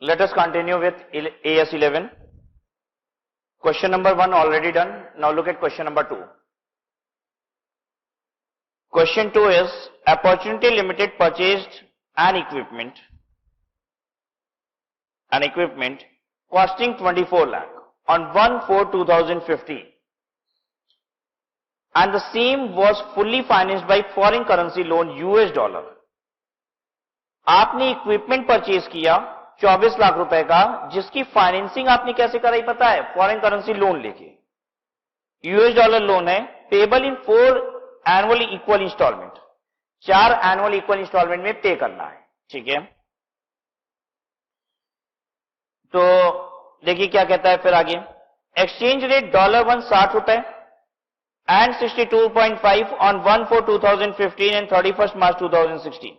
Let us continue with AS 11. Question number 1 already done. Now look at question number 2. Question 2 is Opportunity Limited purchased an equipment costing 24 lakh on 1/4/2015 and the same was fully financed by foreign currency loan US dollar. आपने equipment purchase किया 24 लाख रुपए का, जिसकी financing आपने कैसे कराई पता है? फॉरेन करेंसी लोन लेके। यूएस डॉलर लोन है, payable in 4 annual equal instalment, 4 annual equal instalment में पे करना है। ठीक है, तो देखिए क्या कहता है फिर आगे। एक्सचेंज रेट $1 60 रुपए एंड 62.5 ऑन 1/4/2015 एंड 31 मार्च 2016।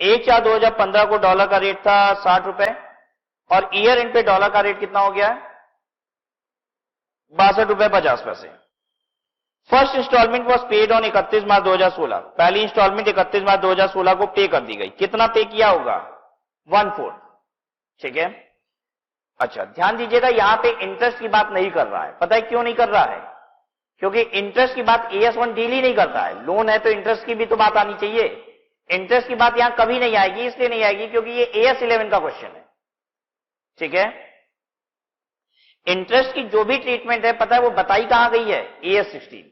1/4/2015 को डॉलर का रेट था 60 रुपए और ईयर एंड पे डॉलर का रेट कितना हो गया है? 62 रुपए 50 पैसे। First installment was paid on 31 March 2016। पहली इंस्टॉलमेंट 31 मार्च 2016 को पे कर दी गई। कितना पे किया होगा? 1/4। ठीक है, अच्छा ध्यान दीजिएगा, यहां पे इंटरेस्ट की बात नहीं कर रहा है। पता है क्यों नहीं कर रहा है? क्योंकि इंटरेस्ट की बात AS1 डील ही नहीं करता है। लोन है तो इंटरेस्ट की भी तो बात आनी चाहिए। इंटरेस्ट की बात यहां कभी नहीं आएगी, इसलिए नहीं आएगी क्योंकि ये AS 11 का क्वेश्चन है। ठीक है, इंटरेस्ट की जो भी ट्रीटमेंट है पता है वो बताई कहां गई है? AS 16।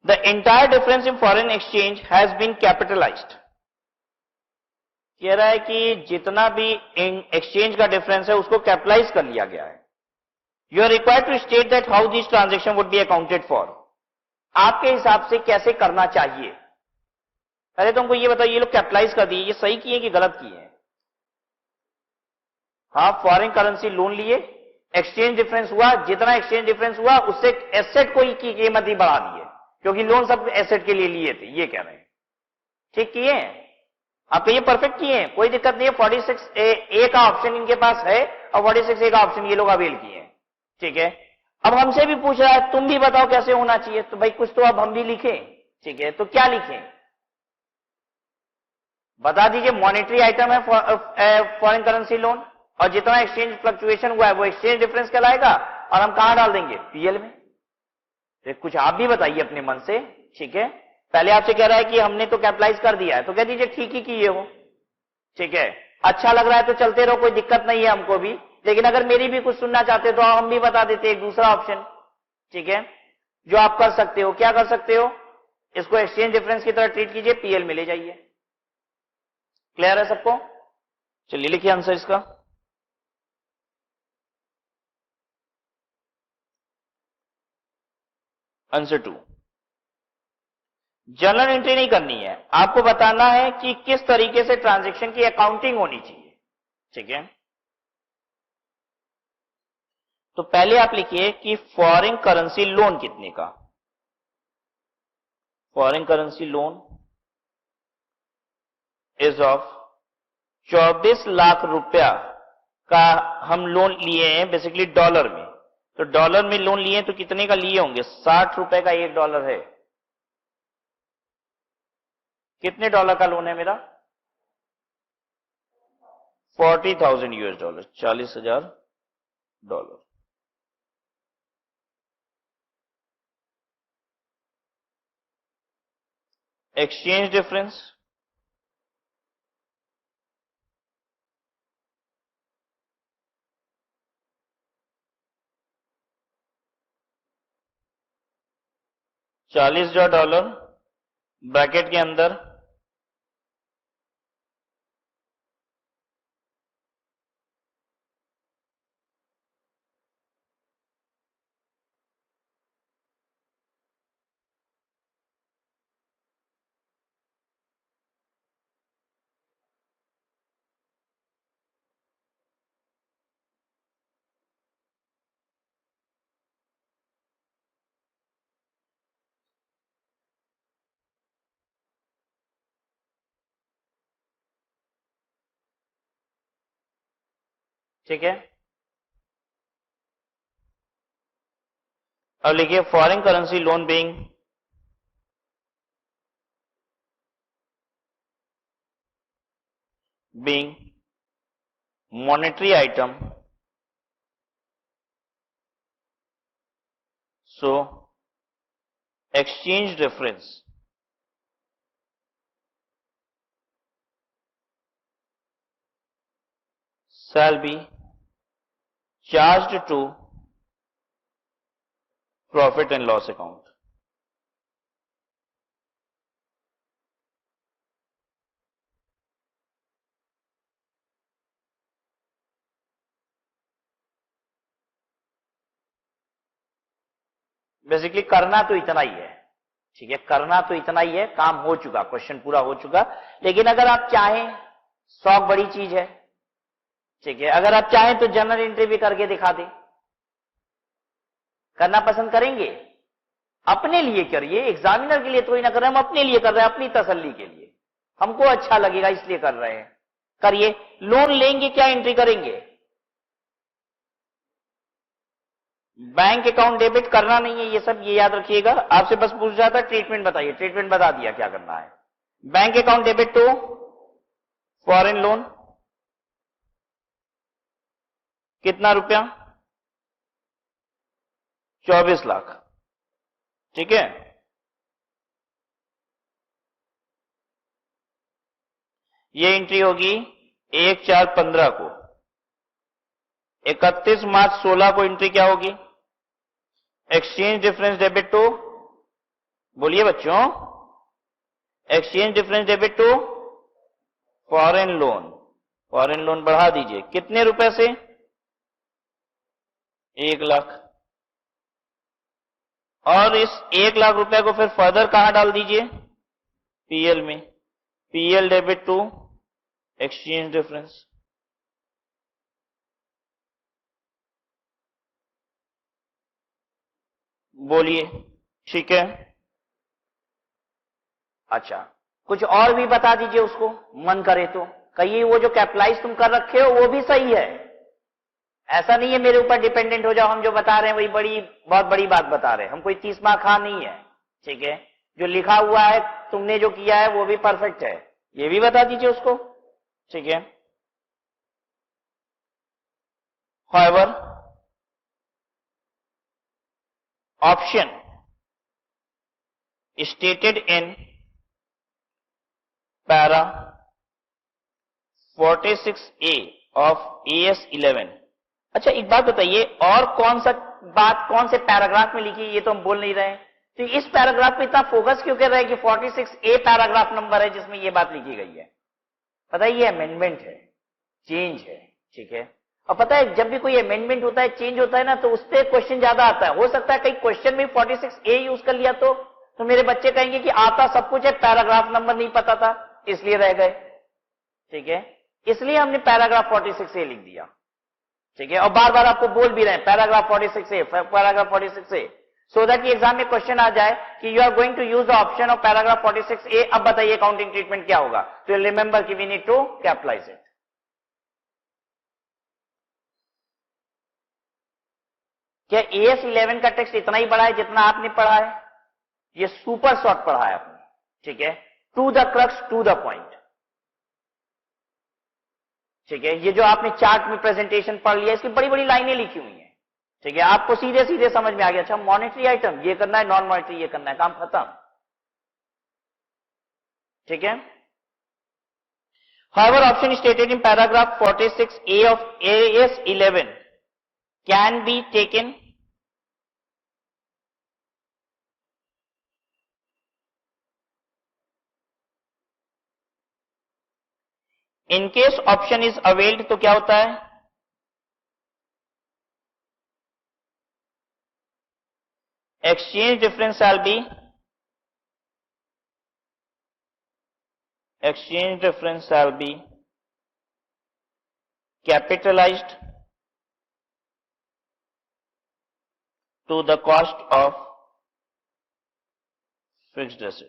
The entire difference in foreign exchange has been capitalized. कह रहा है कि जितना भी एक्सचेंज का डिफरेंस है उसको कैपिटलाइज कर लिया गया है। You are required to state that how this transaction would be accounted for. आपके हिसाब से कैसे करना चाहिए? पहले तो हमको ये बताओ, ये लोग कैपिटलाइज कर दिए, ये सही किए कि गलत किए? हाँ, फॉरेन करेंसी लोन लिए, एक्सचेंज डिफरेंस हुआ, जितना एक्सचेंज डिफरेंस हुआ उससे एसेट को की कीमत ही बढ़ा दी है, क्योंकि लोन सब एसेट के लिए लिए थे, ये कह रहे हैं। ठीक किए हैं आप, ये परफेक्ट किए हैं, कोई दिक्कत नहीं है। 46A का ऑप्शन इनके पास है और 46A का ऑप्शन ये लोग अवेल किए हैं। ठीक है, अब हमसे भी पूछ रहा है तुम भी बताओ कैसे होना चाहिए, तो भाई कुछ तो अब हम भी लिखें। ठीक है, तो क्या लिखें बता दीजिए। मॉनेटरी आइटम है फॉरेन करेंसी लोन, और जितना एक्सचेंज फ्लक्चुएशन हुआ है वो एक्सचेंज डिफरेंस कहलाएगा, और हम कहां डाल देंगे? PL में। तो कुछ आप भी बताइए अपने मन से। ठीक है, पहले आपसे कह रहा है कि हमने तो कैपिटलाइज कर दिया है, तो कह दीजिए ठीक ही किए हो। ठीक है, अच्छा लग रहा है तो चलते रहो, कोई दिक्कत नहीं है हमको भी, लेकिन अगर मेरी भी कुछ सुनना चाहते हो तो हम भी बता देते एक दूसरा ऑप्शन। ठीक है, जो आप कर सकते हो, क्या कर सकते हो? इसको एक्सचेंज डिफरेंस की तरह ट्रीट कीजिए, PL में ले जाइए। क्लियर है सबको? चलिए लिखिए आंसर इसका। आंसर 2। जर्नल एंट्री नहीं करनी है, आपको बताना है कि किस तरीके से ट्रांजैक्शन की अकाउंटिंग होनी चाहिए। ठीक है, तो पहले आप लिखिए कि फॉरेन करेंसी लोन कितने का? Foreign currency loan is of 24 lakh रुपया का हम लोन लिए हैं, बेसिकली डॉलर में। तो डॉलर में लोन लिए तो कितने का लिए होंगे? 60 रुपए का $1 है। कितने डॉलर का लोन है मेरा? 40,000 US dollar, $40,000। Exchange difference $40,000 bracket के अंदर ठीक है। अब लिखिए foreign currency loan being monetary item, so exchange difference shall be charged to profit and loss account. Basically करना तो इतना ही है, ठीक है, करना तो इतना ही है, काम हो चुका, क्वेश्चन पूरा हो चुका। लेकिन अगर आप चाहें, 100 बड़ी चीज है, ठीक है, अगर आप चाहें तो जनरल एंट्री भी करके दिखा दें, करना पसंद करेंगे? अपने लिए करिए, एग्जामिनर के लिए तो ही ना कर रहे, हम अपने लिए कर रहे हैं, अपनी तसल्ली के लिए, हमको अच्छा लगेगा इसलिए कर रहे हैं, करिए। लोन लेंगे, क्या एंट्री करेंगे? बैंक अकाउंट डेबिट करना नहीं है, ये सब ये याद रखिएगा। आपसे बस पूछ रहा था ट्रीटमेंट बताइए, ट्रीटमेंट बता दिया क्या करना है। Bank account debit to foreign loan, कितना रुपया? 24 लाख, ठीक है। ये एंट्री होगी 1/4/15 को। 31 मार्च 16 को एंट्री क्या होगी? एक्सचेंज डिफरेंस डेबिट टू, बोलिए बच्चों, exchange difference debit to foreign loan. Foreign loan बढ़ा दीजिए, कितने रुपए से? 1 लाख। और इस 1 लाख रुपए को फिर फर्दर कहां डाल दीजिए? पीएल में। PL debit to exchange difference. बोलिए, ठीक है। अच्छा, कुछ और भी बता दीजिए उसको, मन करे तो। कहिए वो जो कैपिटलाइज तुम कर रखे हो वो भी सही है, ऐसा नहीं है मेरे ऊपर डिपेंडेंट हो जाओ, हम जो बता रहे हैं वही बड़ी बहुत बड़ी बात बता रहे हैं, हम कोई 30 मार्क खा नहीं है, ठीक है। जो लिखा हुआ है, तुमने जो किया है वो भी परफेक्ट है, ये भी बता दीजिए उसको, ठीक है। However, option stated in para 46A of AS 11। अच्छा एक बात बताइए, और कौन सा बात कौन से पैराग्राफ में लिखी है, ये तो हम बोल नहीं रहे हैं, तो इस पैराग्राफ पे इतना फोकस क्यों कर रहे हैं कि 46A पैराग्राफ नंबर है जिसमें ये बात लिखी गई है? पता है ये अमेंडमेंट है, चेंज है, ठीक है। और पता है जब भी कोई अमेंडमेंट होता है, चेंज होता है ना, तो उससे क्वेश्चन ज्यादा आता है। हो सकता है कई क्वेश्चन में 46A यूज कर लिया तो मेरे बच्चे कहेंगे कि आता सब कुछ है, पैराग्राफ नंबर नहीं पता था इसलिए रह गए, ठीक है। इसलिए हमने पैराग्राफ 46A लिख दिया, ठीक है। और बार बार आपको बोल भी रहे हैं paragraph 46A, paragraph 46A, so that कि एग्जाम में क्वेश्चन आ जाए कि you are going to use the option of paragraph 46A। अब बताइए अकाउंटिंग ट्रीटमेंट क्या होगा? तो रिमेंबर कि we need to capitalize it. क्या AS 11 का टेक्स्ट इतना ही बड़ा है जितना आपने पढ़ा है? ये सुपर शॉर्ट पढ़ा है आपने, ठीक है, to the crux, to the point, ठीक है। ये जो आपने चार्ट में प्रेजेंटेशन पढ़ लिया, इसकी बड़ी बड़ी लाइनें लिखी हुई हैं, ठीक है, आपको सीधे सीधे समझ में आ गया, अच्छा मॉनेटरी आइटम ये करना है, नॉन मॉनेटरी ये करना है, काम खत्म, ठीक है। However, option stated in paragraph 46A of AS 11 can be taken in case option is availed। तो क्या होता है? Exchange difference shall be capitalized to the cost of fixed asset।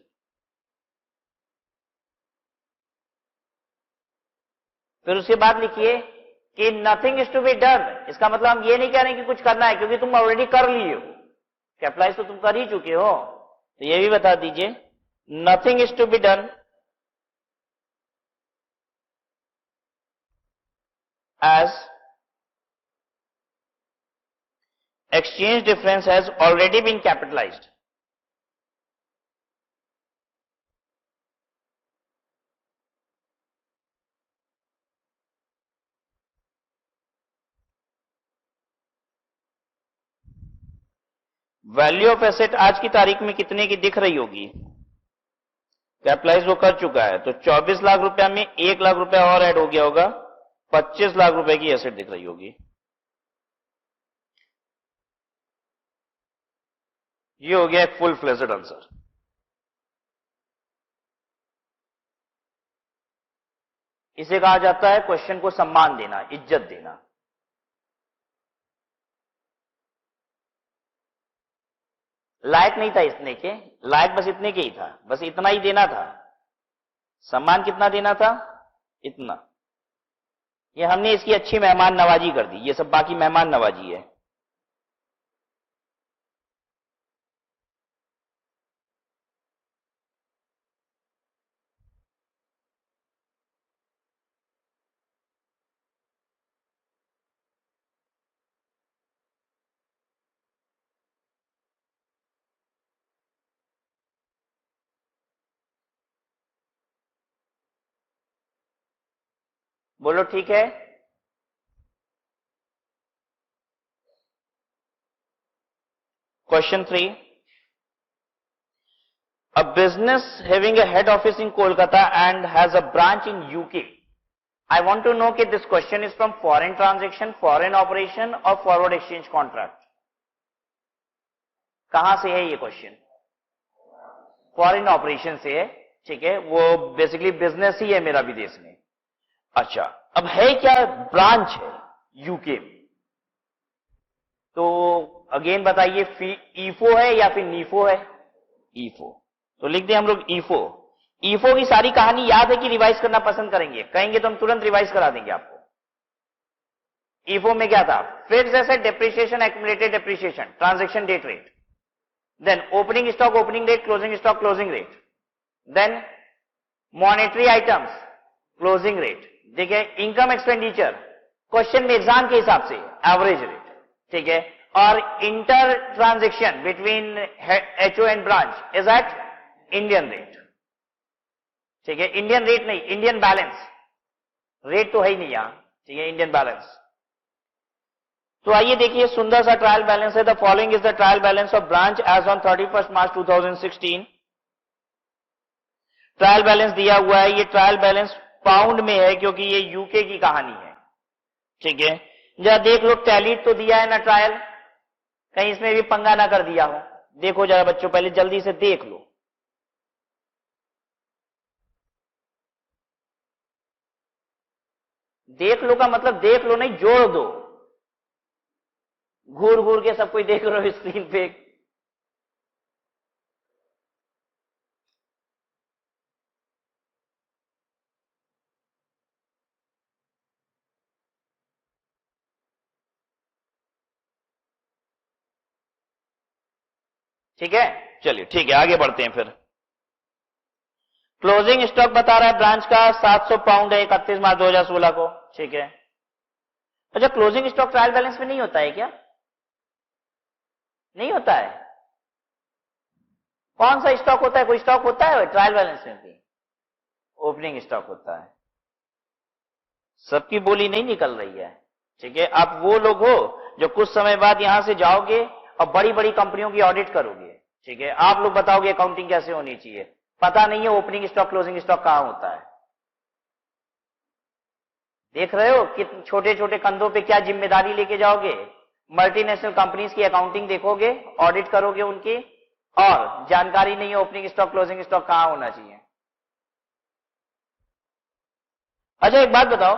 फिर उसके बाद लिखिए कि nothing is to be done. इसका मतलब हम ये नहीं कह रहे कि कुछ करना है, क्योंकि तुम ऑलरेडी कर लिए हो, कैपिटलाइज तो तुम कर ही चुके हो, तो ये भी बता दीजिए nothing is to be done as exchange difference has already been capitalized. Value of asset आज की तारीख में कितने की दिख रही होगी? कैपिटलाइज वो कर चुका है, तो 24 लाख रुपया में 1 लाख रुपया और ऐड हो गया होगा, 25 लाख रुपए की एसेट दिख रही होगी। ये हो गया एक फुल फ्लेज्ड आंसर। इसे कहा जाता है क्वेश्चन को सम्मान देना, इज्जत देना। लायक नहीं था इतने के, लायक बस इतने के ही था, बस इतना ही देना था। सम्मान कितना देना था? इतना। ये हमने इसकी अच्छी मेहमान नवाजी कर दी, ये सब बाकी मेहमान नवाजी है। बोलो ठीक है। Question 3. A business having a head office in Kolkata and has a branch in UK. I want to know that this question is from foreign transaction, foreign operation or forward exchange contract. कहां से है ये question? Foreign operation से है, ठीक है। वो basically business ही है मेरा विदेश में। अच्छा, अब है क्या? ब्रांच है यूके में। तो अगेन बताइए, ईफो है या फिर नीफो है? ईफो। तो लिख दें हम लोग ईफो। ईफो की सारी कहानी याद है कि रिवाइज करना पसंद करेंगे? कहेंगे तो हम तुरंत रिवाइज करा देंगे आपको। ईफो में क्या था? Fixed asset depreciation, accumulated depreciation, transaction date rate, then opening stock opening rate, closing stock closing rate, then monetary items closing rate. देखिए, इनकम एक्सपेंडिचर क्वेश्चन में एग्जाम के हिसाब से एवरेज रेट, ठीक है। और inter transaction between HO and branch is at Indian rate, ठीक है। इंडियन रेट नहीं, इंडियन बैलेंस। रेट तो है ही नहीं यहां, ठीक है, इंडियन बैलेंस। तो आइए देखिए, सुंदर सा ट्रायल बैलेंस है। The following is the trial balance of branch as on 31 March 2016। Trial balance दिया हुआ है। ये ट्रायल बैलेंस पाउंड में है क्योंकि ये यूके की कहानी है, ठीक है। जरा देख लो, टैलीड तो दिया है ना ट्रायल, कहीं इसमें भी पंगा ना कर दिया हो। देखो जरा बच्चों, पहले जल्दी से देख लो। देख लो का मतलब देख लो नहीं, जोड़ दो। घूर घूर के सब कोई देख रहे हो स्क्रीन पे। ठीक है, चलिए ठीक है, आगे बढ़ते हैं फिर। क्लोजिंग स्टॉक बता रहा है ब्रांच का 700 पाउंड है 31 मार्च 2016 को, ठीक है। अच्छा, क्लोजिंग स्टॉक ट्रायल बैलेंस में नहीं होता है क्या? नहीं होता है? कौन सा स्टॉक होता है? कोई स्टॉक होता है ट्रायल बैलेंस में भी? ओपनिंग स्टॉक होता है। सबकी बोली नहीं निकल रही है, ठीक है। आप वो लोग हो जो कुछ समय बाद यहां से जाओगे और बड़ी बड़ी कंपनियों की ऑडिट करोगे, ठीक है। आप लोग बताओगे अकाउंटिंग कैसे होनी चाहिए, पता नहीं है ओपनिंग स्टॉक क्लोजिंग स्टॉक कहां होता है। देख रहे हो कि छोटे छोटे कंधों पे क्या जिम्मेदारी लेके जाओगे। मल्टीनेशनल कंपनीज की अकाउंटिंग देखोगे, ऑडिट करोगे उनकी, और जानकारी नहीं है ओपनिंग स्टॉक क्लोजिंग स्टॉक कहां होना चाहिए। अच्छा, एक बात बताओ,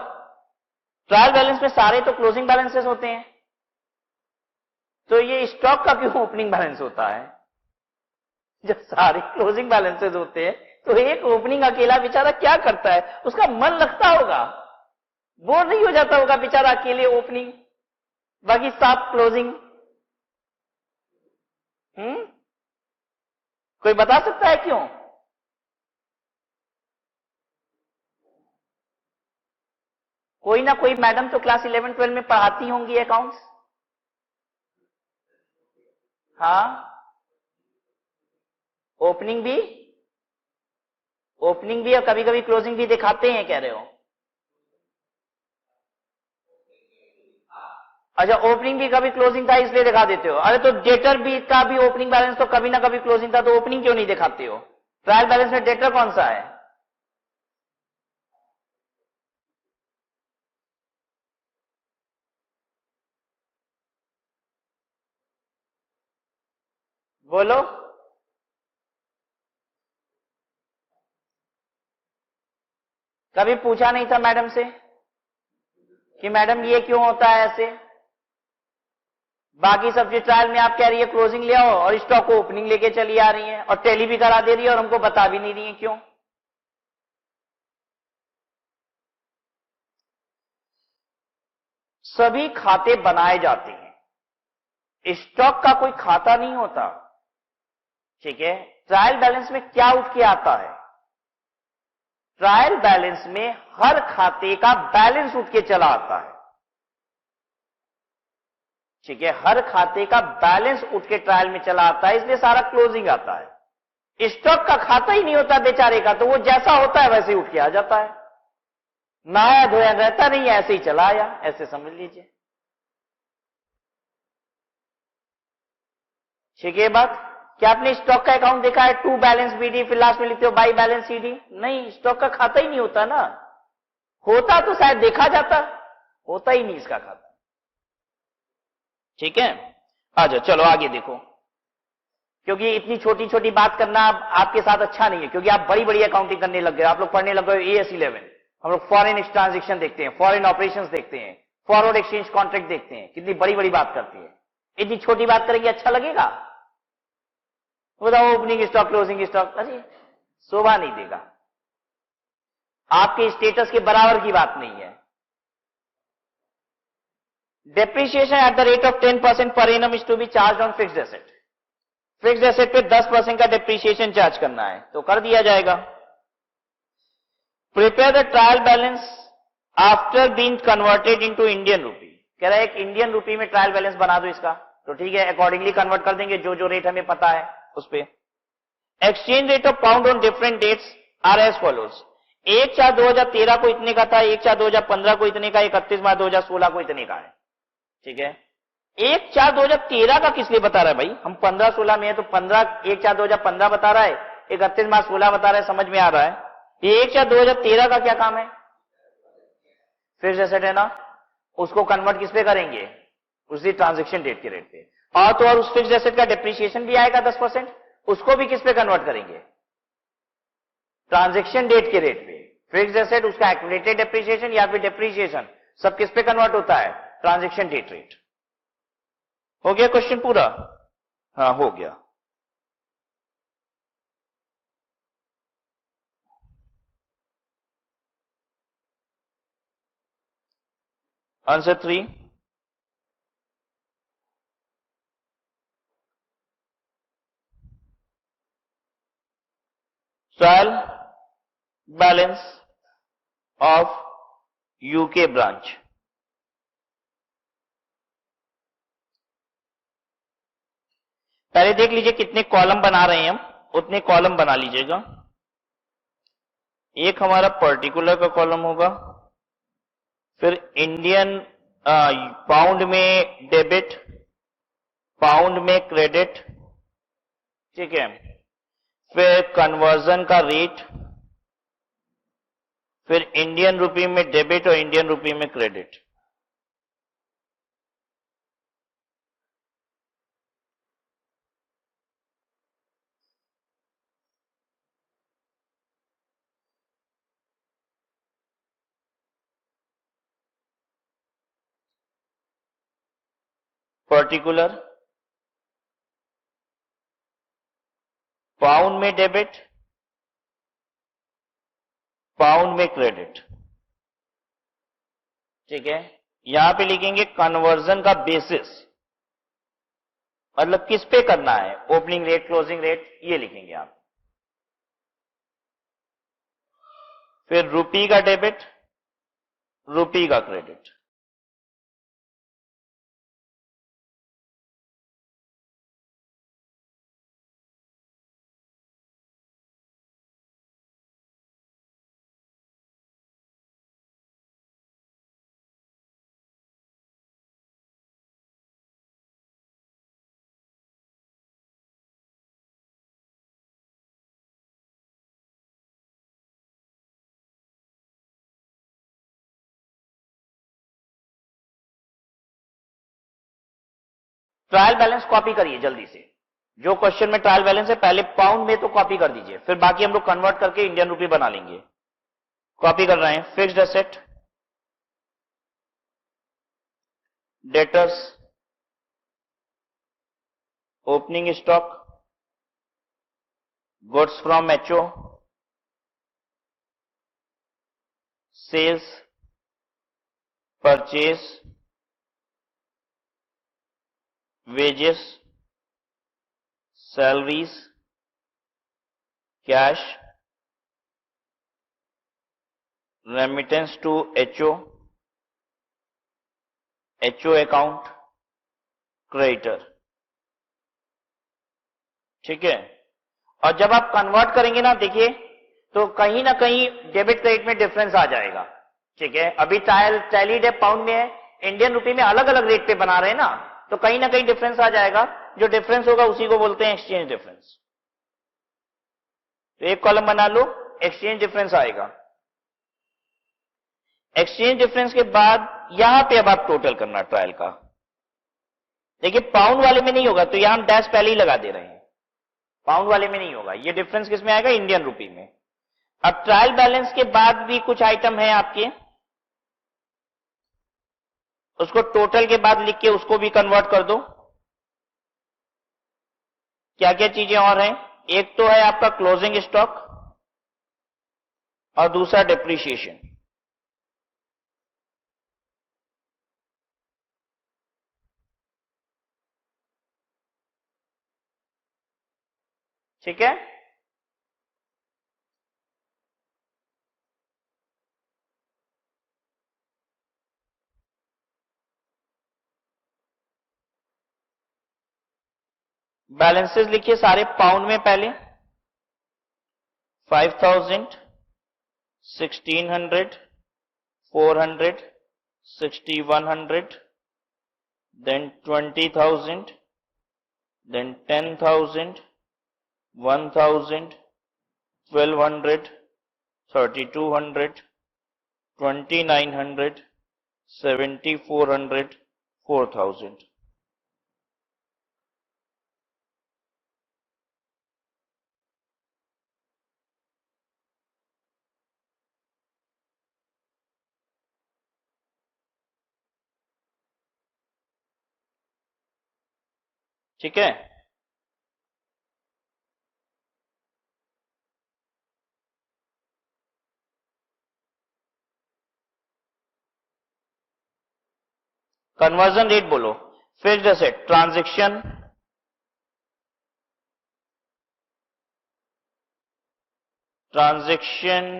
ट्रायल बैलेंस में सारे तो क्लोजिंग बैलेंसेस होते हैं, तो ये स्टॉक का क्यों ओपनिंग बैलेंस होता है? जब सारे क्लोजिंग बैलेंसेस होते हैं तो एक ओपनिंग अकेला बेचारा क्या करता है? उसका मन लगता होगा, बोर नहीं हो जाता होगा बेचारा अकेले ओपनिंग, बाकी सात क्लोजिंग। कोई बता सकता है क्यों? कोई ना कोई मैडम तो क्लास 11 12 में पढ़ाती होंगी अकाउंट्स। हाँ, ओपनिंग भी और कभी कभी क्लोजिंग भी दिखाते हैं, कह रहे हो? अच्छा, ओपनिंग भी कभी क्लोजिंग था इसलिए दिखा देते हो। अरे तो डेटर भी का भी ओपनिंग बैलेंस तो कभी ना कभी क्लोजिंग था, तो ओपनिंग क्यों नहीं दिखाते हो? ट्रायल बैलेंस में डेटर कौन सा है? बोलो। कभी पूछा नहीं था मैडम से कि मैडम ये क्यों होता है ऐसे? बाकी सब्जी ट्रायल में आप कह रही है क्लोजिंग ले आओ और स्टॉक को ओपनिंग लेके चली आ रही है और टैली भी करा दे रही है और हमको बता भी नहीं रही है, क्यों? सभी खाते बनाए जाते हैं, स्टॉक का कोई खाता नहीं होता। ठीक है, ट्रायल बैलेंस में क्या उठ के आता है? ट्रायल बैलेंस में हर खाते का बैलेंस उठ के चला आता है। ठीक है, हर खाते का बैलेंस उठ के ट्रायल में चला आता है, इसलिए सारा क्लोजिंग आता है। स्टॉक का खाता ही नहीं होता बेचारे का, तो वो जैसा होता है वैसे ही उठ के आ जाता है, नहाया धोया रहता नहीं है, ऐसे ही चला आया, ऐसे समझ लीजिए। ठीक है बात? क्या आपने स्टॉक का अकाउंट देखा है? टू बैलेंस बीडी, फिर लास्ट में लिखते हो बाई बैलेंस सीडी? नहीं, स्टॉक का खाता ही नहीं होता ना। होता तो शायद देखा जाता, होता ही नहीं इसका खाता। ठीक है, आ जाओ, चलो आगे देखो, क्योंकि इतनी छोटी छोटी बात करना आपके साथ अच्छा नहीं है, क्योंकि आप बड़ी बड़ी अकाउंटिंग करने लग गए, आप लोग पढ़ने लग गए AS 11। हम लोग फॉरेन ट्रांजेक्शन देखते हैं, फॉरेन ऑपरेशंस देखते हैं, फॉरवर्ड एक्सचेंज कॉन्ट्रैक्ट देखते हैं, कितनी बड़ी बड़ी बात करती है। इतनी छोटी बात करेंगे अच्छा लगेगा? बताओ, ओपनिंग स्टॉक क्लोजिंग स्टॉक, अरे शोभा नहीं देगा, आपके स्टेटस के बराबर की बात नहीं है। Depreciation at the rate of 10% per annum is to be charge on fixed asset. Fixed asset पे 10% का डेप्रिसिएशन चार्ज करना है, तो कर दिया जाएगा। Prepare the trial balance after being converted into Indian rupee. कह रहा है एक इंडियन रूपी में ट्रायल बैलेंस बना दो इसका, तो ठीक है, अकॉर्डिंगली कन्वर्ट कर देंगे, जो जो रेट हमें पता है उस पे। Exchange rate of pound on different dates are as follows. 1/4/2013 को इतने का था, 1/4/2015 को इतने का, 31/मार्च/2016 को इतने का है। ठीक है, 1/4/2013 का किस लिए बता रहा है भाई? हम 15-16 में है तो 1/4/2015 बता रहा है, 31/मार्च/16 बता रहा है, समझ में आ रहा है? ये 1/4/2013 का क्या काम है? फिक्स्ड एसेट है ना, उसको कन्वर्ट किस पे करेंगे? उसी ट्रांजेक्शन डेट के रेट पे। और तो और उस फिक्स्ड एसेट का डेप्रिसिएशन भी आएगा 10%, उसको भी किस पे कन्वर्ट करेंगे? ट्रांजेक्शन डेट के रेट पे। फिक्स्ड एसेट, उसका एक्यूमुलेटेड डेप्रिसिएशन या फिर डेप्रिसिएशन, सब किस पे कन्वर्ट होता है? Transaction date rate. हो गया क्वेश्चन पूरा? हाँ, हो गया। Answer 3, trial balance of UK branch. पहले देख लीजिए कितने कॉलम बना रहे हैं हम, उतने कॉलम बना लीजिएगा। एक हमारा पर्टिकुलर का कॉलम होगा, फिर इंडियन पाउंड में डेबिट, पाउंड में क्रेडिट, ठीक है, फिर कन्वर्जन का रेट, फिर इंडियन रुपी में डेबिट और इंडियन रुपी में क्रेडिट। पर्टिकुलर, पाउंड में डेबिट, पाउंड में क्रेडिट। ठीक है, यहां पे लिखेंगे कन्वर्जन का बेसिस, मतलब किस पे करना है, ओपनिंग रेट, क्लोजिंग रेट, ये लिखेंगे आप। फिर रुपी का डेबिट, रुपी का क्रेडिट। ट्रायल बैलेंस कॉपी करिए जल्दी से, जो क्वेश्चन में ट्रायल बैलेंस है पहले पाउंड में तो कॉपी कर दीजिए, फिर बाकी हम लोग कन्वर्ट करके इंडियन रुपी बना लेंगे। कॉपी कर रहे हैं। Fixed asset, debtors, opening stock, goods from HO, sales, purchase, wages, salaries, cash, remittance to HO, HO account, creditor. ठीक है। और जब आप कन्वर्ट करेंगे ना, देखिए तो कहीं ना कहीं डेबिट क्रेडिट में डिफरेंस आ जाएगा। ठीक है। अभी टैली डेब पाउंड में है, इंडियन रुपी में अलग अलग रेट पे बना रहे हैं ना, तो कहीं ना कहीं डिफरेंस आ जाएगा। जो डिफरेंस होगा उसी को बोलते हैं एक्सचेंज डिफरेंस। तो एक कॉलम बना लो, एक्सचेंज डिफरेंस आएगा। एक्सचेंज डिफरेंस के बाद यहां पे अब आप टोटल करना ट्रायल का। देखिए पाउंड वाले में नहीं होगा, तो यहां हम डैश पहले ही लगा दे रहे हैं। पाउंड वाले में नहीं होगा, ये डिफरेंस किस में आएगा? इंडियन रुपी में। अब ट्रायल बैलेंस के बाद भी कुछ आइटम है आपके, उसको टोटल के बाद लिख के उसको भी कन्वर्ट कर दो। क्या क्या चीजें और हैं? एक तो है आपका क्लोजिंग स्टॉक और दूसरा डिप्रीशिएशन। ठीक है। बैलेंसेस लिखिए सारे पाउंड में पहले। 5000, 1600, 400, 6100, then 20,000, then 10,000, 1,000, 1,200, 3,200, 2,900, 7,400, 4,000। ठीक है। कन्वर्जन रेट बोलो। Fixed asset, transaction, transaction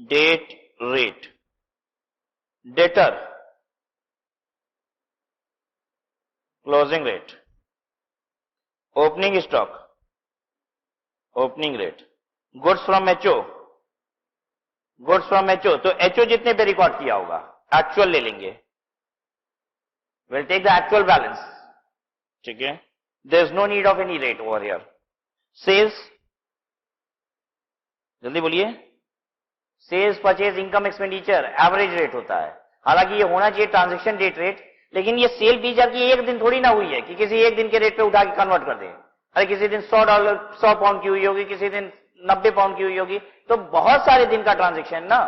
date rate, debtor, closing rate, opening stock, opening rate, goods from HO, goods from HO, तो एचओ जितने पे रिकॉर्ड किया होगा एक्चुअल ले लेंगे। Will take the actual balance. ठीक है। There is no need of any rate over here. Sales, जल्दी बोलिए। Sales, purchase, income, expenditure average rate होता है। हालांकि ये होना चाहिए ट्रांजैक्शन डेट रेट, लेकिन ये सेल फीचर की एक दिन थोड़ी ना हुई है कि किसी एक दिन के रेट पे उठा के कन्वर्ट कर दे। अरे किसी दिन $100, 100 पाउंड की हुई होगी, किसी दिन 90 पाउंड की हुई होगी, तो बहुत सारे दिन का ट्रांजैक्शन ना।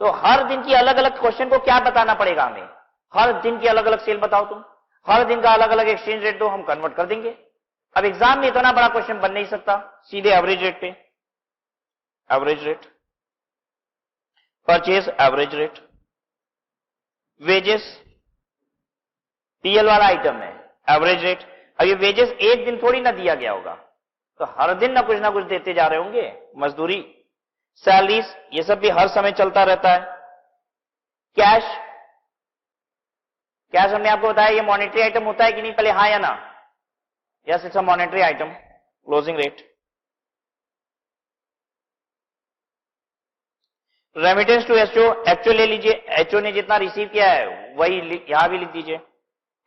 तो हर दिन की अलग अलग क्वेश्चन को क्या बताना पड़ेगा हमें? हर दिन की अलग अलग सेल बताओ तुम, हर दिन का अलग अलग एक्सचेंज रेट दो, हम कन्वर्ट कर देंगे। अब एग्जाम में इतना बड़ा क्वेश्चन बन नहीं सकता, सीधे एवरेज रेट पे। Average rate, purchase average rate, wages PL वाला आइटम है, एवरेज रेट। अब ये वेजेस एक दिन थोड़ी ना दिया गया होगा, तो हर दिन ना कुछ देते जा रहे होंगे, मजदूरी। सैलरीज, ये सब भी हर समय चलता रहता है। कैश, कैश हमने आपको बताया ये मॉनेटरी आइटम होता है कि नहीं, पहले हाँ या ना? Yes, it's a monetary item. Closing rate. Remittance to HO, actual ले लीजिए, एचओ ने जितना रिसीव किया है वही यहां भी लिख दीजिए।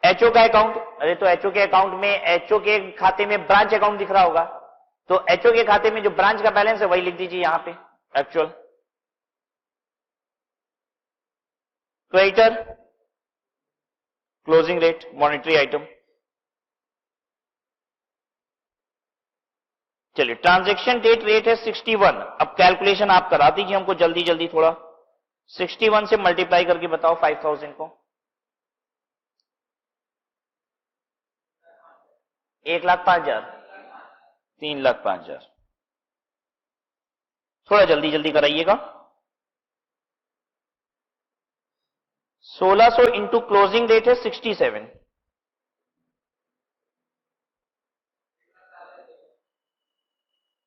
एचओ का अकाउंट, अरे तो एचओ के अकाउंट में, एचओ के खाते में ब्रांच अकाउंट दिख रहा होगा, तो एचओ के खाते में जो ब्रांच का बैलेंस है वही लिख दीजिए यहां पे, actual. Creditor, closing rate, monetary item. चलिए, ट्रांजैक्शन डेट रेट है 61। अब कैलकुलेशन आप करा दीजिए हमको जल्दी जल्दी थोड़ा। 61 से मल्टीप्लाई करके बताओ 5000 को। 1,05,000, 3,05,000। थोड़ा जल्दी जल्दी कराइएगा। 1600 इंटू क्लोजिंग रेट है 67।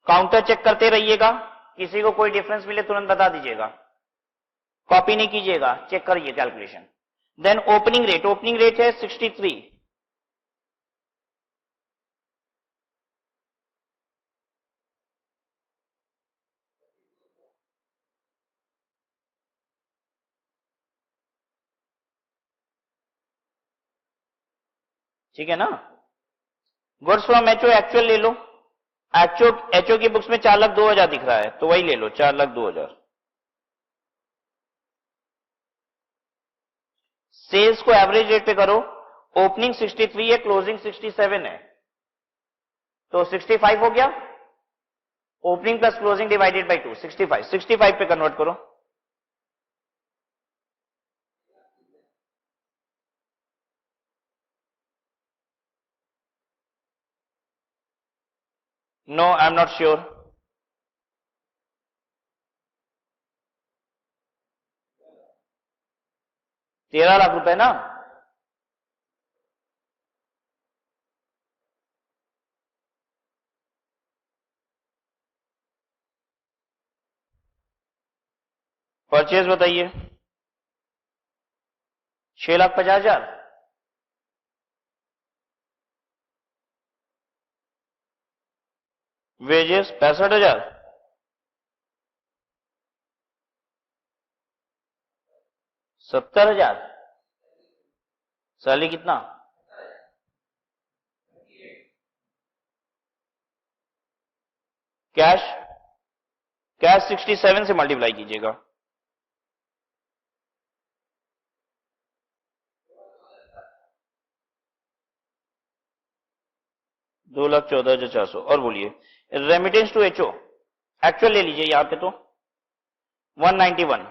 काउंटर चेक करते रहिएगा, किसी को कोई डिफरेंस मिले तुरंत बता दीजिएगा, कॉपी नहीं कीजिएगा, चेक करिए calculation. Then opening rate, opening rate है 63। ठीक है ना? गुड्स फ्रॉम एचओ एक्चुअल ले लो, एचओ एचओ की बुक्स में 4,02,000 दिख रहा है, तो वही ले लो 4,02,000। सेल्स को एवरेज रेट पे करो, ओपनिंग 63 है, क्लोजिंग 67 है, तो 65 हो गया। Opening plus closing divided by 2, 65, 65 पे कन्वर्ट करो। No, I am not sure. 13 lakh रुपए ना? परचेज बताइए। 6,50,000। वेजेस 65,000। $70,000। सैलरी कितना? कैश, कैश 67 से मल्टीप्लाई कीजिएगा। 2,14,400। और बोलिए, रेमिटेंस टू एचओ एक्चुअल ले लीजिए यहां पे, तो 191।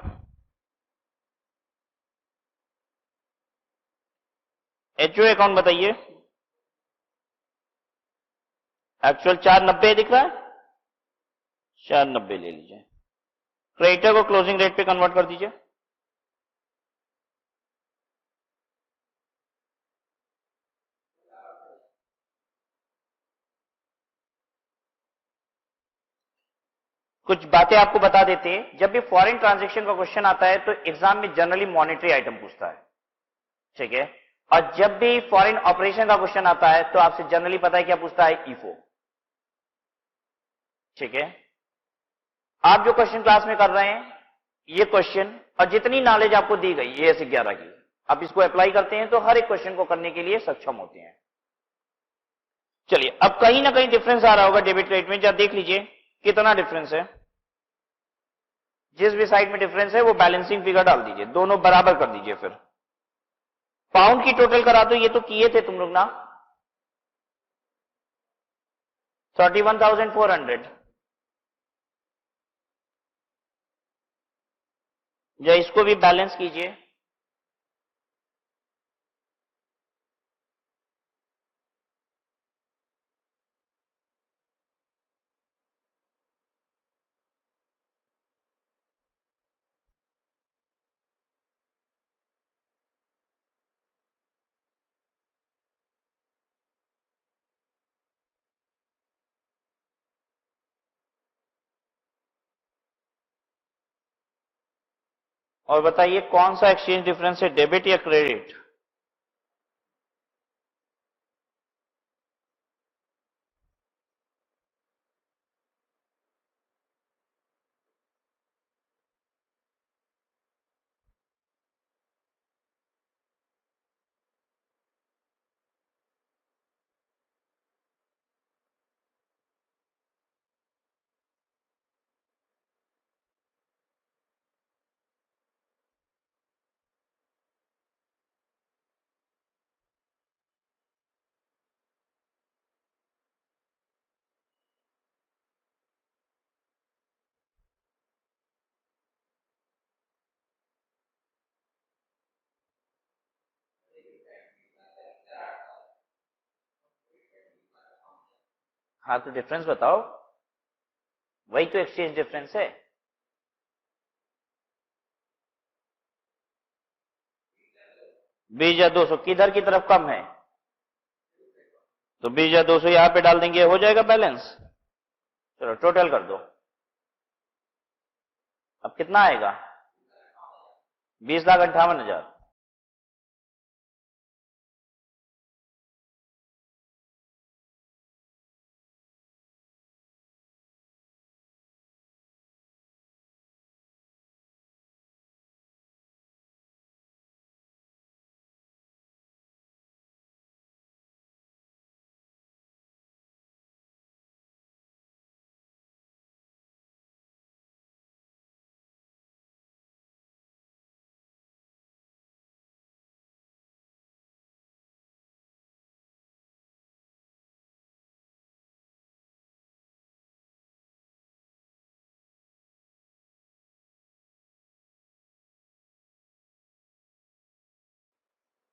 एचओ अकाउंट बताइए, एक्चुअल 490 दिख रहा है, 490 ले लीजिए। क्रेडिटर को क्लोजिंग रेट पे कन्वर्ट कर दीजिए। कुछ बातें आपको बता देते हैं, जब भी फॉरेन ट्रांजैक्शन का क्वेश्चन आता है तो एग्जाम में जनरली मॉनेटरी आइटम पूछता है, ठीक है। और जब भी फॉरेन ऑपरेशन का क्वेश्चन आता है तो आपसे जनरली पता है क्या पूछता है, ईफो, ठीक है। आप जो क्वेश्चन क्लास में कर रहे हैं, ये क्वेश्चन और जितनी नॉलेज आपको दी गई AS 11 की, आप इसको अप्लाई करते हैं तो हर एक क्वेश्चन को करने के लिए सक्षम होते हैं। चलिए, अब कहीं ना कहीं डिफरेंस आ रहा होगा डेबिट क्रेडिट में, जब देख लीजिए कितना डिफरेंस है। जिस भी साइड में डिफरेंस है वो बैलेंसिंग फिगर डाल दीजिए, दोनों बराबर कर दीजिए। फिर पाउंड की टोटल करा दो, ये तो किए थे तुम लोग ना, 31,400। या इसको भी बैलेंस कीजिए। और बताइए कौन सा एक्सचेंज डिफरेंस है, डेबिट या क्रेडिट? हाँ तो डिफरेंस बताओ, वही तो एक्सचेंज डिफरेंस है। 20,200 किधर की तरफ कम है, तो 20,200 यहां पे डाल देंगे, हो जाएगा बैलेंस। चलो टोटल कर दो, अब कितना आएगा, 20,58,000।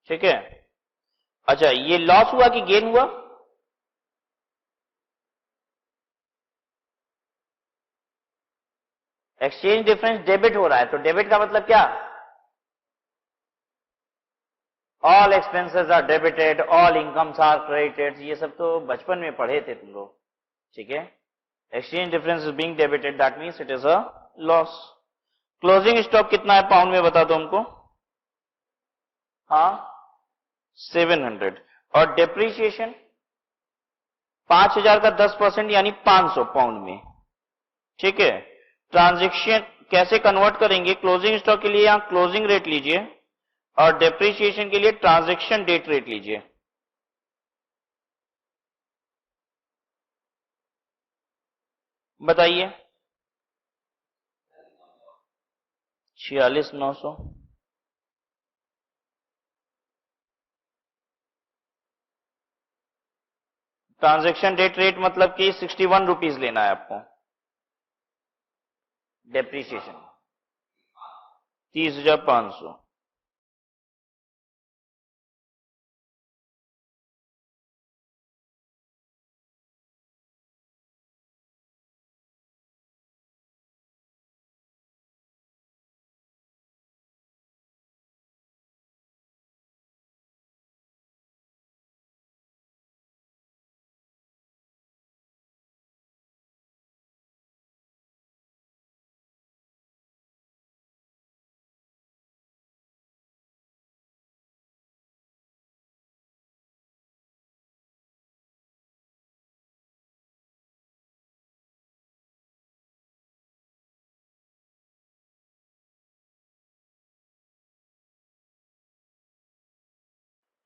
ठीक है, अच्छा ये लॉस हुआ कि गेन हुआ? एक्सचेंज डिफरेंस डेबिट हो रहा है, तो डेबिट का मतलब क्या, all expenses are debited, all incomes are credited, ये सब तो बचपन में पढ़े थे तुम लोग। ठीक है, exchange difference is being debited, that means it is a loss. Closing stock कितना है पाउंड में, बता दो हमको। हाँ 700। और डेप्रीशिएशन 5,000 का 10% यानी 500 पाउंड में। ठीक है, ट्रांजैक्शन कैसे कन्वर्ट करेंगे, क्लोजिंग स्टॉक के लिए यहां क्लोजिंग रेट लीजिए और डेप्रीशिएशन के लिए ट्रांजैक्शन डेट रेट लीजिए। बताइए 46,900। ट्रांजैक्शन डेट रेट मतलब कि 61 रुपीज लेना है आपको। डेप्रीशिएशन 30,500।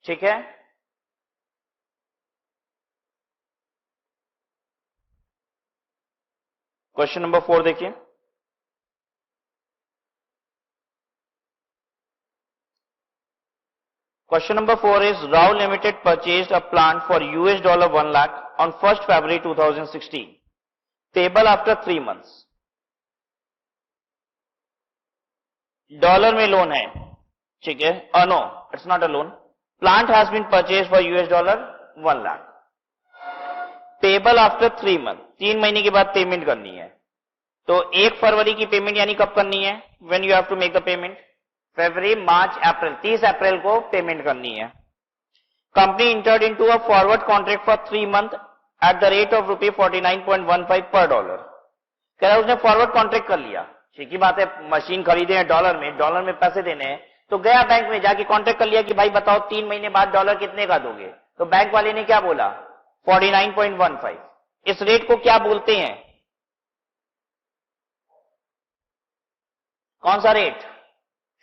ठीक है, क्वेश्चन नंबर 4 देखिए। Question number 4 is Rao Limited purchased a plant for $1 lakh on 1st February 2016, payable after 3 months. Dollar में लोन है, ठीक है, no it's not a loan. Plant has been purchase for $1 lakh, payable after 3 months, 3 महीने के बाद payment करनी है। तो 1 फरवरी की पेमेंट यानी कब करनी है, when you have to make the payment, फरवरी मार्च अप्रैल, 30 अप्रैल को पेमेंट करनी है। Company entered into a forward contract for 3 months at the rate of ₹49.15 पर डॉलर। कह रहा है उसने फॉरवर्ड कॉन्ट्रैक्ट कर लिया, ठीक ही बात है, मशीन खरीदे हैं डॉलर में पैसे देने हैं, तो गया बैंक में जाके कॉन्टेक्ट कर लिया कि भाई बताओ 3 महीने बाद डॉलर कितने का दोगे, तो बैंक वाले ने क्या बोला 49.15। इस रेट को क्या बोलते हैं, कौन सा रेट,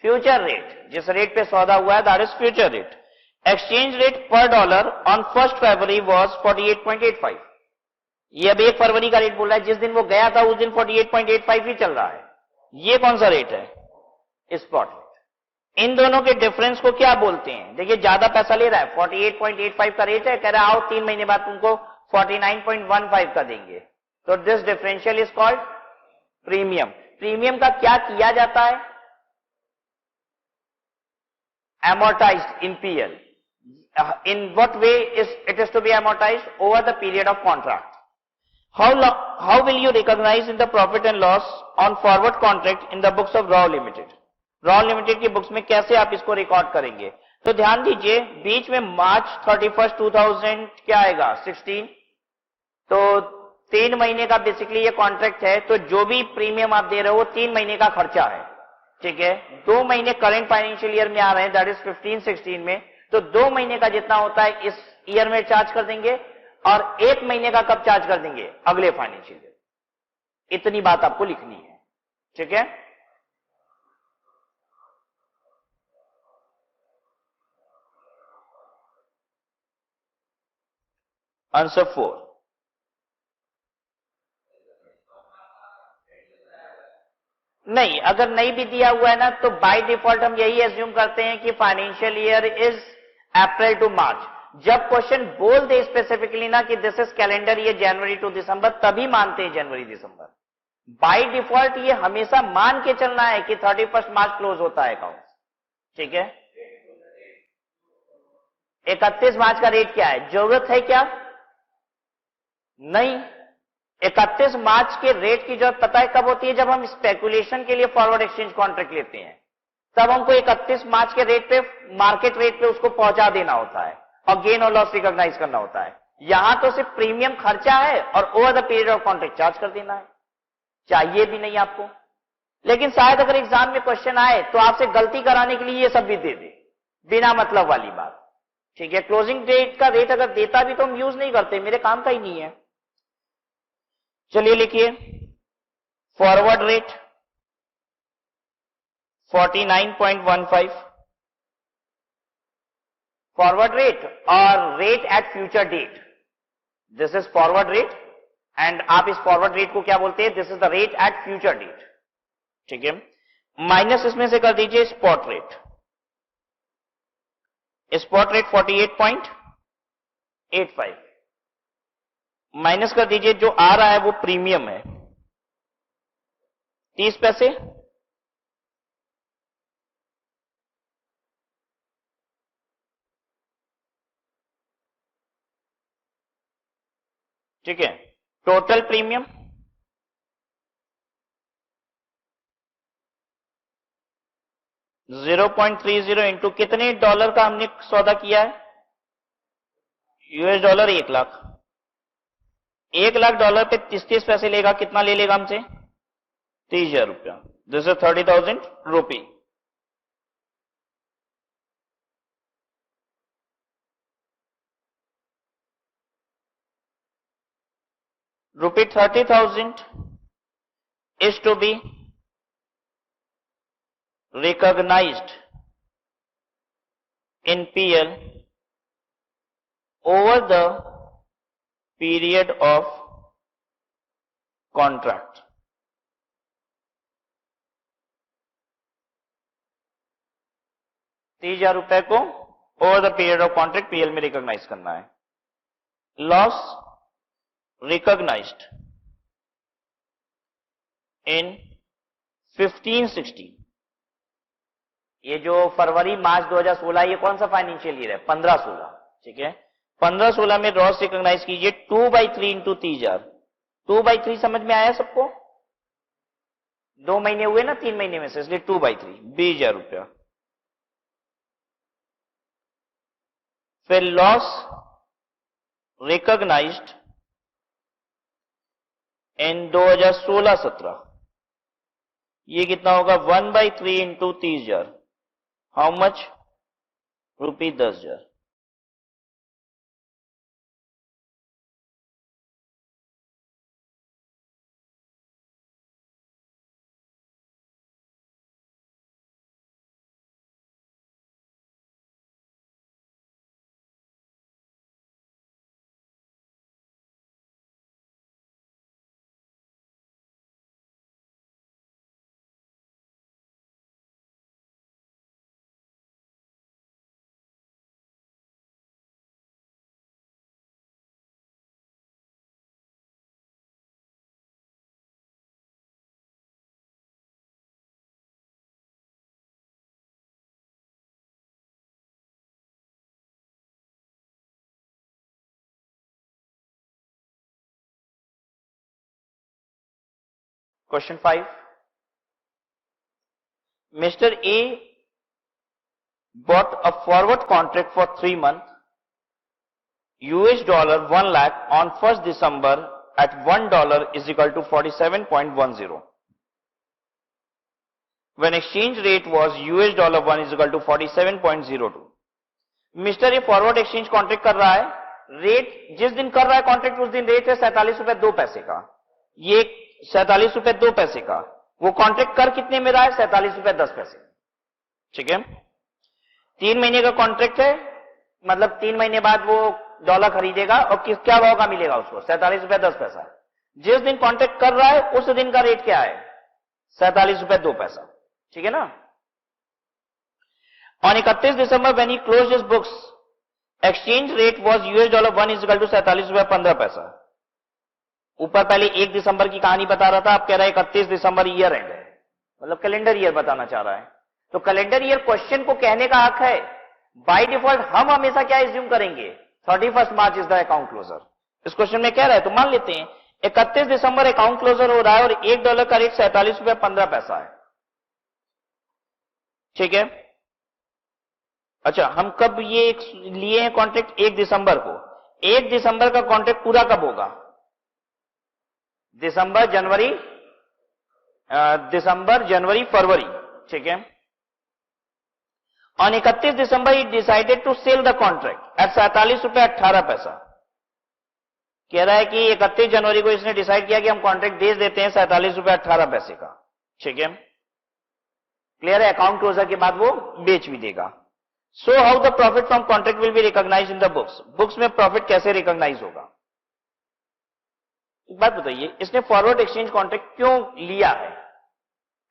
फ्यूचर रेट। जिस रेट पे सौदा हुआ है that is future rate. Exchange rate पर डॉलर ऑन 1 फरवरी वाज 48.85। ये अब 1 फरवरी का रेट बोल रहा है, जिस दिन वो गया था उस दिन 48.85 ही चल रहा है। ये कौन सा रेट है, स्पॉट रेट। इन दोनों के डिफरेंस को क्या बोलते हैं, देखिए ज्यादा पैसा ले रहा है, 48.85 का रेट है, कह रहा है आओ 3 महीने बाद तुमको 49.15 का देंगे, तो this differential is called premium. Premium का क्या किया जाता है, amortized in PL. In what way is it is to be amortized? Over the period of contract. How will you recognize in the profit and loss on forward contract in the books of Raw Limited? Raw Limited की books में कैसे आप इसको record करेंगे, तो ध्यान दीजिए बीच में मार्च 31, 2000 क्या आएगा 16, तो 3 महीने का बेसिकली ये कॉन्ट्रैक्ट है, तो जो भी प्रीमियम आप दे रहे हो 3 महीने का खर्चा है, ठीक है। 2 महीने करंट फाइनेंशियल ईयर में आ रहे हैं, दैट इज 15-16 में, तो 2 महीने का जितना होता है इस ईयर में चार्ज कर देंगे, और 1 महीने का कब चार्ज कर देंगे, अगले फाइनेंशियल ईयर। इतनी बात आपको लिखनी है, ठीक है। आंसर 4। नहीं, अगर नहीं भी दिया हुआ है ना, तो बाय डिफॉल्ट हम यही एज्यूम करते हैं कि financial year is April to March. जब क्वेश्चन बोल दे स्पेसिफिकली ना कि this is calendar year January to December, तभी मानते हैं जनवरी दिसंबर। बाय डिफॉल्ट ये हमेशा मान के चलना है कि 31 मार्च क्लोज होता है अकाउंट, ठीक है। 31 मार्च का रेट क्या है, जरूरत है क्या, नहीं। 31 मार्च के रेट की जरूरत पता है कब होती है, जब हम स्पेकुलेशन के लिए फॉरवर्ड एक्सचेंज कॉन्ट्रैक्ट लेते हैं, तब हमको 31 मार्च के रेट पे, मार्केट रेट पे उसको पहुंचा देना होता है और गेन और लॉस रिकॉग्नाइज करना होता है। यहां तो सिर्फ प्रीमियम खर्चा है और over the period of contract charge कर देना है, चाहिए भी नहीं आपको। लेकिन शायद अगर एग्जाम में क्वेश्चन आए तो आपसे गलती कराने के लिए ये सब भी दे दे, बिना मतलब वाली बात, ठीक है। क्लोजिंग डेट का रेट अगर देता भी तो हम यूज नहीं करते, मेरे काम का ही नहीं है। चलिए लिखिए, फॉरवर्ड रेट 49.15, फॉरवर्ड रेट और rate at future date, this is forward rate, and आप इस फॉरवर्ड रेट को क्या बोलते हैं, this is the rate at future date, ठीक है। माइनस इसमें से कर दीजिए spot rate, spot rate 48.85, minus कर दीजिए जो आ रहा है वो प्रीमियम है 30 पैसे, ठीक है। टोटल प्रीमियम 0.30 इंटू कितने डॉलर का हमने सौदा किया है, US dollar 1 lakh. 1 lakh dollar पे 30 पैसे लेगा, कितना ले लेगा हमसे, 30,000 रुपया, this is 30,000 rupee. Rupee 30,000 is to be recognized in PL over the period of contract. 30,000 रुपए को over the period of contract PL में रिकॉग्नाइज करना है। लॉस रिकॉग्नाइज्ड इन 15-16, ये जो फरवरी मार्च 2016 ये कौन सा फाइनेंशियल ईयर है, 15-16, ठीक है। 15-16 में लॉस रिकॉग्नाइज कीजिए 2/3 इंटू 30,000। 2/3 समझ में आया सबको, 2 महीने हुए ना 3 महीने में से, इसलिए 2/3 20,000 रुपया। फिर लॉस रिकॉग्नाइज्ड इन 2016-17, ये कितना होगा 1/3 into 30,000, how much, rupee 10,000। Question 5. Mr. A bought a forward contract for 3 months, US dollar 1 lakh on 1st December at $1 is equal to 47.10. When exchange rate was US dollar 1 is equal to 47.02. Mister A forward exchange contract कर रहा है, rate जिस दिन कर रहा है contract उस दिन रेट है 47 रुपए 2 पैसे का, ये 47 रुपए 2 पैसे का, वो कॉन्ट्रैक्ट कर कितने में रहा है 47 रुपए 10 पैसे। ठीक है, 3 महीने का कॉन्ट्रैक्ट है, मतलब 3 महीने बाद वो डॉलर खरीदेगा और क्या भाव का मिलेगा उसको 47 रुपए 10 पैसा। जिस दिन कॉन्ट्रैक्ट कर रहा है उस दिन का रेट क्या है 47 रुपए 2 पैसा। ठीक है ना। On 31 December when he closed his books, exchange rate was US dollar 1 is equal to 47 रुपए 15 पैसा। ऊपर पहले 1 दिसंबर की कहानी बता रहा था, अब कह रहा है 31 दिसंबर ईयर एंड है, मतलब कैलेंडर ईयर बताना चाह रहा है। तो कैलेंडर ईयर क्वेश्चन को कहने का हक है, बाय डिफॉल्ट हम हमेशा क्या एज्यूम करेंगे 31 मार्च इज द अकाउंट क्लोजर। इस क्वेश्चन में कह रहा है तो मान लेते हैं 31 दिसंबर अकाउंट क्लोजर हो रहा है और $1 का रेट 47 रुपए 15 पैसा है। ठीक है, अच्छा हम कब ये लिए हैं कॉन्ट्रैक्ट 1 दिसंबर को, 1 दिसंबर का कॉन्ट्रैक्ट पूरा कब होगा दिसंबर जनवरी फरवरी। ठीक है, ऑन 31 दिसंबर ही decided to sell the contract at 47 रुपए 18 पैसा। कह रहा है कि 31 जनवरी को इसने डिसाइड किया कि हम कॉन्ट्रैक्ट दे देते हैं 47 रुपए 18 पैसे का। ठीक है, क्लियर है, अकाउंट क्लोजर के बाद वो बेच भी देगा। So how the profit from contract will be recognize in the books, books में प्रॉफिट कैसे रिकॉग्नाइज होगा। एक बात बताइए, इसने फॉरवर्ड एक्सचेंज कॉन्ट्रैक्ट क्यों लिया है,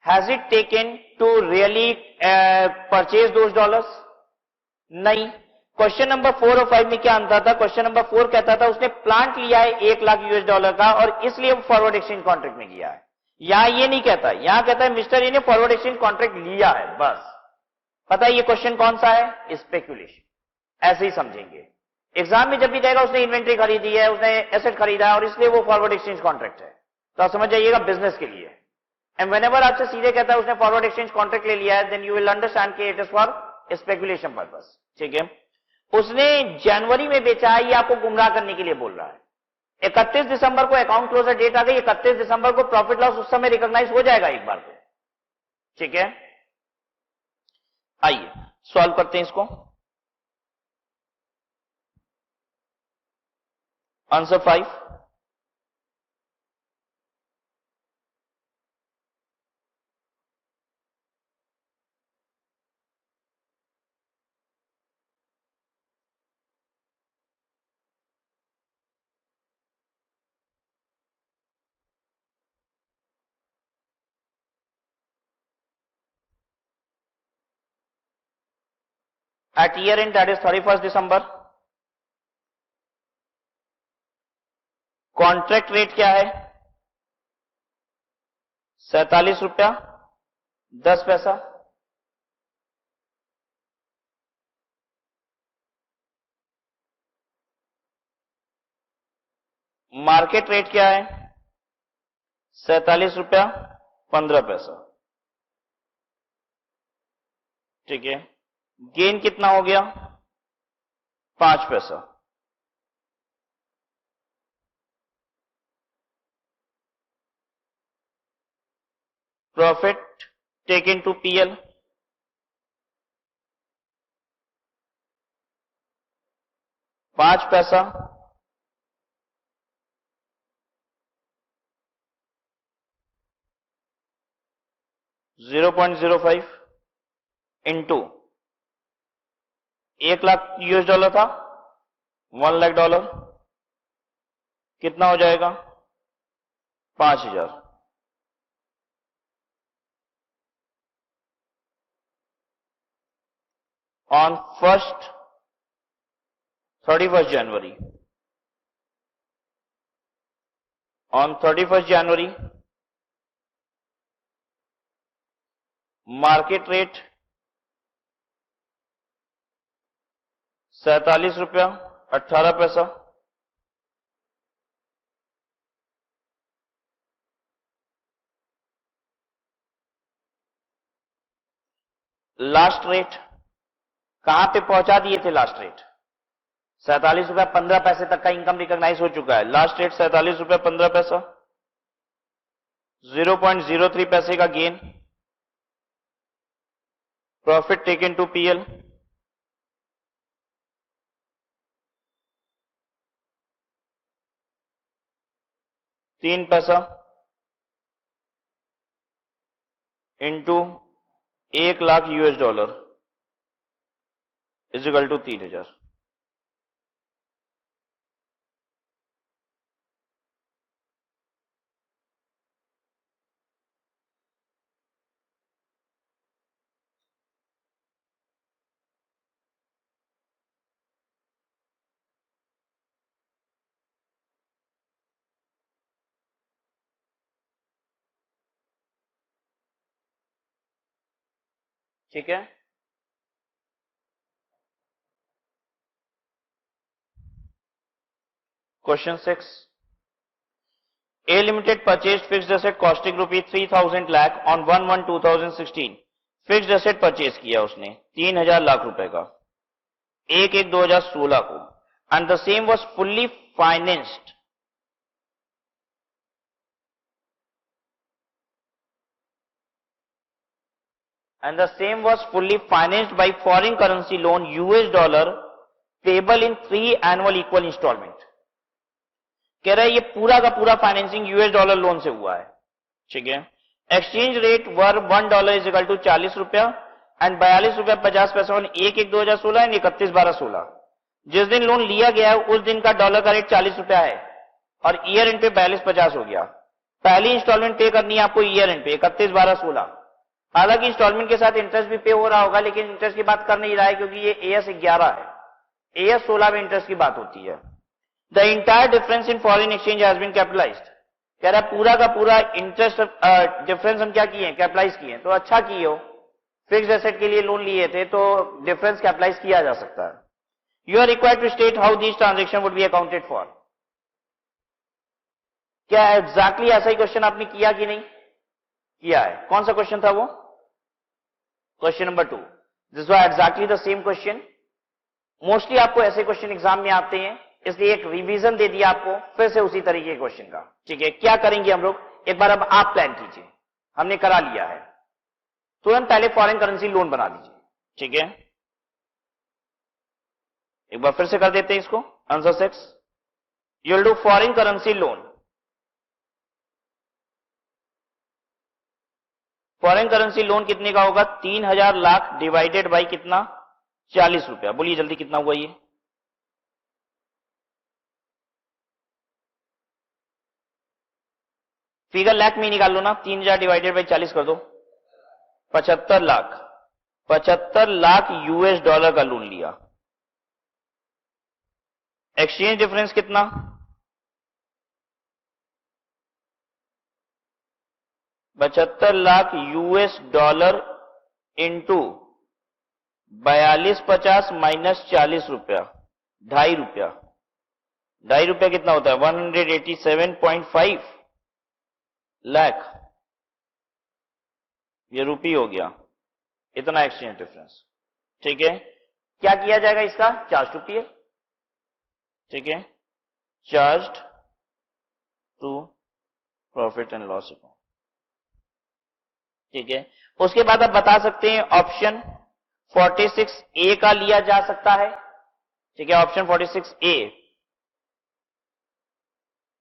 has it taken to really purchase those dollars, नहीं। क्वेश्चन नंबर 4 और 5 में क्या अंतर था, क्वेश्चन नंबर 4 कहता था उसने प्लांट लिया है 1 लाख US डॉलर का और इसलिए वो फॉरवर्ड एक्सचेंज कॉन्ट्रैक्ट में किया है। यहां ये नहीं कहता, यहां कहता है मिस्टर ए ने फॉरवर्ड एक्सचेंज कॉन्ट्रैक्ट लिया है बस। पता है ये क्वेश्चन कौन सा है, स्पेकुलेशन, ऐसे ही समझेंगे। एग्जाम में जब भी देगा उसने इन्वेंट्री खरीदी है, उसने एसेट खरीदा है और इसलिए वो फॉरवर्ड एक्सचेंज कॉन्ट्रैक्ट है, तो आप समझ जाइएगा बिजनेस के लिए। एंड व्हेनेवर आपसे सीधे कहता है उसने फॉरवर्ड एक्सचेंज कॉन्ट्रैक्ट ले लिया है, देन यू विल अंडरस्टैंड कि it is for speculation purpose. ठीक है, उसने जनवरी में बेचा है, ये आपको गुमराह करने के लिए बोल रहा है। 31 दिसंबर को अकाउंट क्लोजर डेट आ गई, 31 दिसंबर को प्रॉफिट लॉस उस समय रिकॉग्नाइज हो जाएगा एक बार को। ठीक है, आइए सॉल्व करते हैं इसको। Answer 5, at year end that is 31st December, contract rate क्या है 47 रुपया 10 पैसा। मार्केट रेट क्या है 47 रुपया 15 पैसा। ठीक है, गेन कितना हो गया 5 पैसा। Profit taken to PL, ₹5 0.05 into $1,00,000 था, $1,00,000 कितना हो जाएगा? 5,000। On 31st January, on 31st January, market rate ₹47.18। Last rate कहां पे पहुंचा दिए थे? लास्ट रेट ₹47.15 तक का इनकम रिकॉग्नाइज हो चुका है। लास्ट रेट ₹47.15, 0.03 पैसे का gain, profit taken to PL, $3 into $1,00,000 is equal to 3,000। ठीक है, question 6, A Limited purchased fixed asset costing ₹3,000 lakh on 1/1/2016। Fixed asset purchase किया उसने 3,000 लाख रुपए का 1/1/2016 को, and the same was fully financed by foreign currency loan $, payable in 3 annual equal installment। कह रहा है ये पूरा का पूरा फाइनेंसिंग $, लोन से हुआ है। ठीक है, exchange rate were $1 is equal to ₹40 and ₹42.50 on 1/1/2016 and 31/12/16। जिस दिन लोन लिया गया है उस दिन का डॉलर का रेट ₹40 है और ईयर एंड पे 42.50 हो गया। पहली इंस्टॉलमेंट पे करनी है आपको ईयर एंड पे 31/12/16। हालांकि इंस्टॉलमेंट के साथ इंटरेस्ट भी पे हो रहा होगा, लेकिन इंटरेस्ट की बात कर नहीं रहा है क्योंकि ये AS 11 है, AS 16 में इंटरेस्ट की बात होती है। The entire difference in foreign exchange has been capitalized. कह रहा है पूरा का पूरा इंटरेस्ट डिफरेंस हम क्या किए हैं? कैपिटलाइज किए हैं। तो अच्छा किए हो, फिक्स्ड एसेट के लिए लोन लिए थे तो डिफरेंस कैपिटलाइज किया जा सकता है। You are required to state how this transaction would be accounted for. क्या एग्जैक्टली ऐसा ही क्वेश्चन आपने किया कि नहीं किया है? कौन सा क्वेश्चन था वो? Question number 2। This was exactly the same question. Mostly आपको ऐसे क्वेश्चन एग्जाम में आते हैं, इसलिए एक रिवीजन दे दिया आपको फिर से उसी तरीके के क्वेश्चन का। ठीक है, क्या करेंगे हम लोग, एक बार अब आप प्लान कीजिए। हमने करा लिया है, तुरंत पहले फॉरेन करेंसी लोन बना लीजिए। ठीक है, एक बार फिर से कर देते हैं इसको। Answer 6, you will do foreign currency loan. Foreign currency loan कितने का होगा? 3,000 लाख डिवाइडेड बाई कितना? ₹40। बोलिए जल्दी कितना हुआ ये? फिगर लाख में निकाल लो ना, 3,000 डिवाइडेड बाई 40 कर दो, 75 लाख। 75 लाख $, का लोन लिया। एक्सचेंज डिफरेंस कितना? $75 लाख $, इंटू 42.50 माइनस ₹40, ₹2.5। ₹2.5 कितना होता है? 187.5 लाख। ये रुपी हो गया, इतना एक्सचेंज डिफरेंस। ठीक है, क्या किया जाएगा इसका? Charge to PL. ठीक है, charge to profit and loss account. ठीक है। उसके बाद आप बता सकते हैं ऑप्शन 46A का लिया जा सकता है, ठीक है। Option 46A,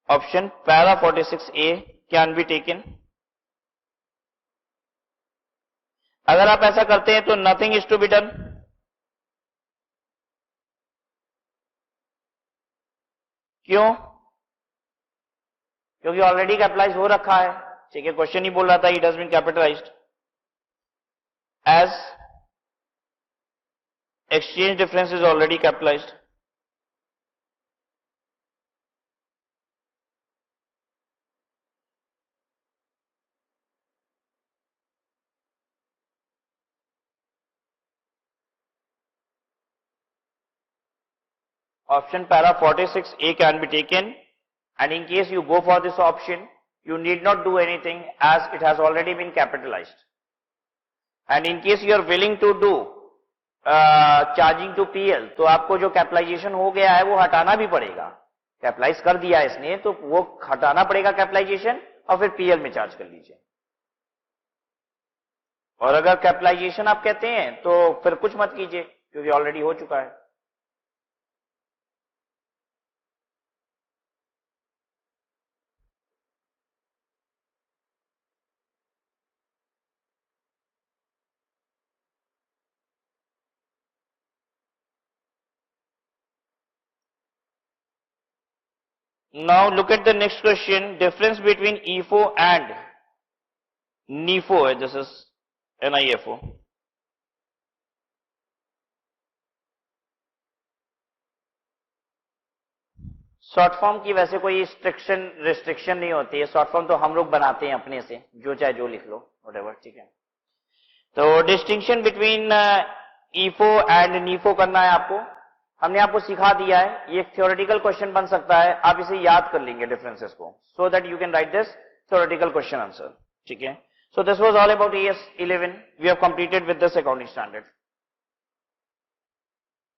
option para 46A can be taken. अगर आप ऐसा करते हैं तो nothing is to be done. क्यों? क्योंकि ऑलरेडी कैपिटलाइज हो रखा है, ठीक है। क्वेश्चन ही बोल रहा था it has been capitalized as exchange difference is already capitalized. Option para 46A can be taken, and in case you go for this option, you need not do anything as it has already been capitalized. And in case you are willing to do charging to PL, तो आपको जो capitalisation हो गया है वो हटाना भी पड़ेगा। कैपिटलाइज कर दिया है इसने तो वो हटाना पड़ेगा कैपिटलाइजेशन और फिर पीएल में चार्ज कर लीजिए। और अगर कैपिटलाइजेशन आप कहते हैं तो फिर कुछ मत कीजिए क्योंकि ऑलरेडी हो चुका है। Now look at the next question. Difference between EFO and NIFO. This is NIFO. Short form की वैसे कोई रिस्ट्रिक्शन नहीं होती है। शॉर्ट फॉर्म तो हम लोग बनाते हैं अपने से, जो चाहे जो लिख लो, व्हाटएवर, ठीक है। तो डिस्टिंक्शन बिटवीन ईफो एंड नीफो करना है आपको। हमने आपको सिखा दिया है, ये एक थ्योरेटिकल क्वेश्चन बन सकता है, आप इसे याद कर लेंगे डिफरेंसेस को, so that you can write this theoretical question answer, ठीक है। So this was all about AS 11। We have completed with this accounting standard.